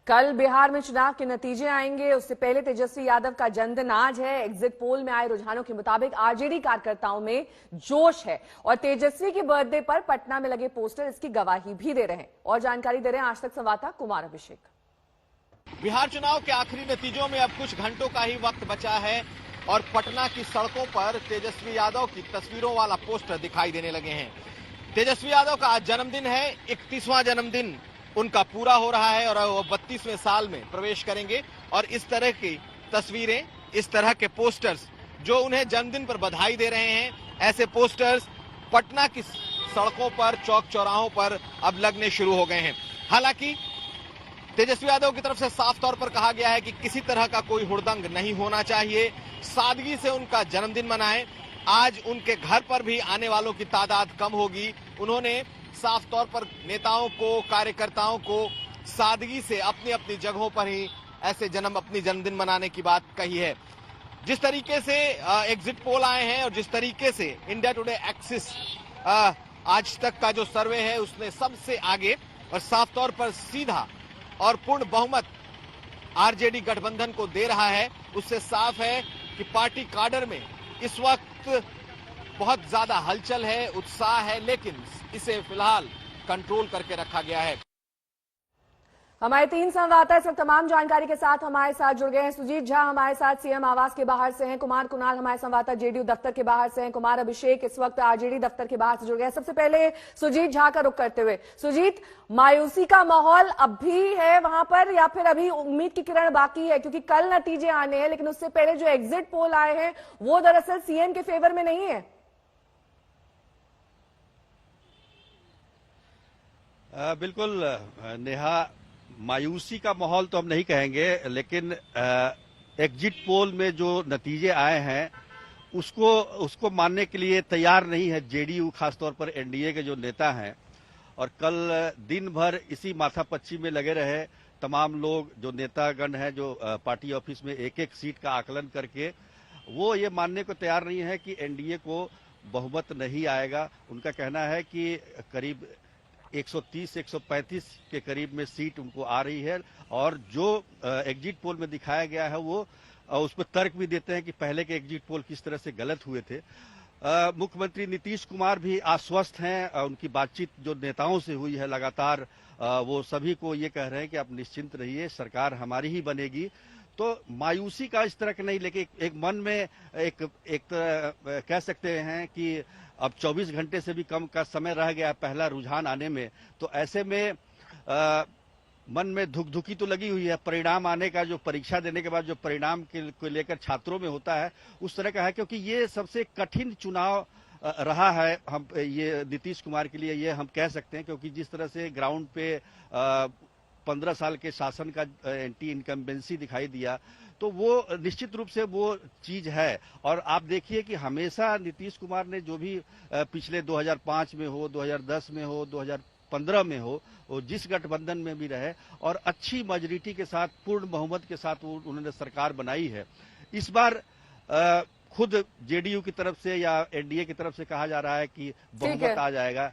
कल बिहार में चुनाव के नतीजे आएंगे, उससे पहले तेजस्वी यादव का जन्मदिन आज है। एग्जिट पोल में आए रुझानों के मुताबिक आरजेडी कार्यकर्ताओं में जोश है और तेजस्वी की बर्थडे पर पटना में लगे पोस्टर इसकी गवाही भी दे रहे हैं। और जानकारी दे रहे हैं आज तक संवाददाता कुमार अभिषेक। बिहार चुनाव के आखिरी नतीजों में अब कुछ घंटों का ही वक्त बचा है और पटना की सड़कों पर तेजस्वी यादव की तस्वीरों वाला पोस्टर दिखाई देने लगे हैं। तेजस्वी यादव का आज जन्मदिन है, 31वां जन्मदिन उनका पूरा हो रहा है और वो 32वें साल में प्रवेश करेंगे। और इस तरह की तस्वीरें, इस तरह के पोस्टर्स जो उन्हें जन्मदिन पर बधाई दे रहे हैं, ऐसे पोस्टर्स पटना की सड़कों पर, चौक चौराहों पर अब लगने शुरू हो गए हैं। हालांकि तेजस्वी यादव की तरफ से साफ तौर पर कहा गया है कि किसी तरह का कोई हुड़दंग नहीं होना चाहिए, सादगी से उनका जन्मदिन मनाएं। आज उनके घर पर भी आने वालों की तादाद कम होगी। उन्होंने साफ तौर पर नेताओं को, कार्यकर्ताओं को सादगी से अपनी अपनी जगहों पर ही ऐसे अपनी जन्मदिन मनाने की बात कही है। जिस तरीके से एग्जिट पोल आए हैं और जिस तरीके से इंडिया टुडे एक्सिस आज तक का जो सर्वे है उसने सबसे आगे और साफ तौर पर सीधा और पूर्ण बहुमत आरजेडी गठबंधन को दे रहा है, उससे साफ है कि पार्टी काडर में इस वक्त बहुत ज्यादा हलचल है, उत्साह है, लेकिन इसे फिलहाल कंट्रोल करके रखा गया है। हमारे 3 संवाददाता इस वक्त तमाम जानकारी के साथ हमारे साथ जुड़ गए हैं। सुजीत झा हमारे साथ सीएम आवास के बाहर से हैं, कुमार कुणाल हमारे संवाददाता जेडीयू दफ्तर के बाहर से हैं, कुमार अभिषेक इस वक्त आरजेडी दफ्तर के बाहर से जुड़ गए हैं। सबसे पहले सुजीत झा का रुख करते हुए, सुजीत, मायूसी का माहौल अब भी है वहां पर या फिर अभी उम्मीद की किरण बाकी है? क्योंकि कल नतीजे आने हैं, लेकिन उससे पहले जो एग्जिट पोल आए हैं वो दरअसल सीएम के फेवर में नहीं है। बिल्कुल नेहा, मायूसी का माहौल तो हम नहीं कहेंगे, लेकिन एग्जिट पोल में जो नतीजे आए हैं उसको मानने के लिए तैयार नहीं है जेडीयू, खासतौर पर एनडीए के जो नेता हैं। और कल दिन भर इसी माथापच्ची में लगे रहे तमाम लोग, जो नेतागण हैं, जो पार्टी ऑफिस में एक एक सीट का आकलन करके वो ये मानने को तैयार नहीं है कि एनडीए को बहुमत नहीं आएगा। उनका कहना है कि करीब 130-135 के करीब में सीट उनको आ रही है और जो एग्जिट पोल में दिखाया गया है वो उस पर तर्क भी देते हैं कि पहले के एग्जिट पोल किस तरह से गलत हुए थे। मुख्यमंत्री नीतीश कुमार भी आश्वस्त हैं, उनकी बातचीत जो नेताओं से हुई है लगातार, वो सभी को ये कह रहे हैं कि आप निश्चिंत रहिए, सरकार हमारी ही बनेगी। तो मायूसी का इस तरह का नहीं, लेकिन एक मन में एक कह सकते हैं कि अब 24 घंटे से भी कम का समय रह गया पहला रुझान आने में। तो ऐसे में मन में धुकधुकी तो लगी हुई है। परिणाम आने का, जो परीक्षा देने के बाद जो परिणाम को लेकर छात्रों में होता है उस तरह का है, क्योंकि ये सबसे कठिन चुनाव रहा है हम ये नीतीश कुमार के लिए, ये हम कह सकते हैं। क्योंकि जिस तरह से ग्राउंड पे 15 साल के शासन का एंटी इनकम्बेंसी दिखाई दिया, तो वो निश्चित रूप से वो चीज है। और आप देखिए कि हमेशा नीतीश कुमार ने जो भी पिछले 2005 में हो, 2010 में हो, 2015 में हो, वो जिस गठबंधन में भी रहे और अच्छी मेजॉरिटी के साथ, पूर्ण बहुमत के साथ उन्होंने सरकार बनाई है। इस बार खुद जेडीयू की तरफ से या एनडीए की तरफ से कहा जा रहा है कि बहुमत आ जाएगा।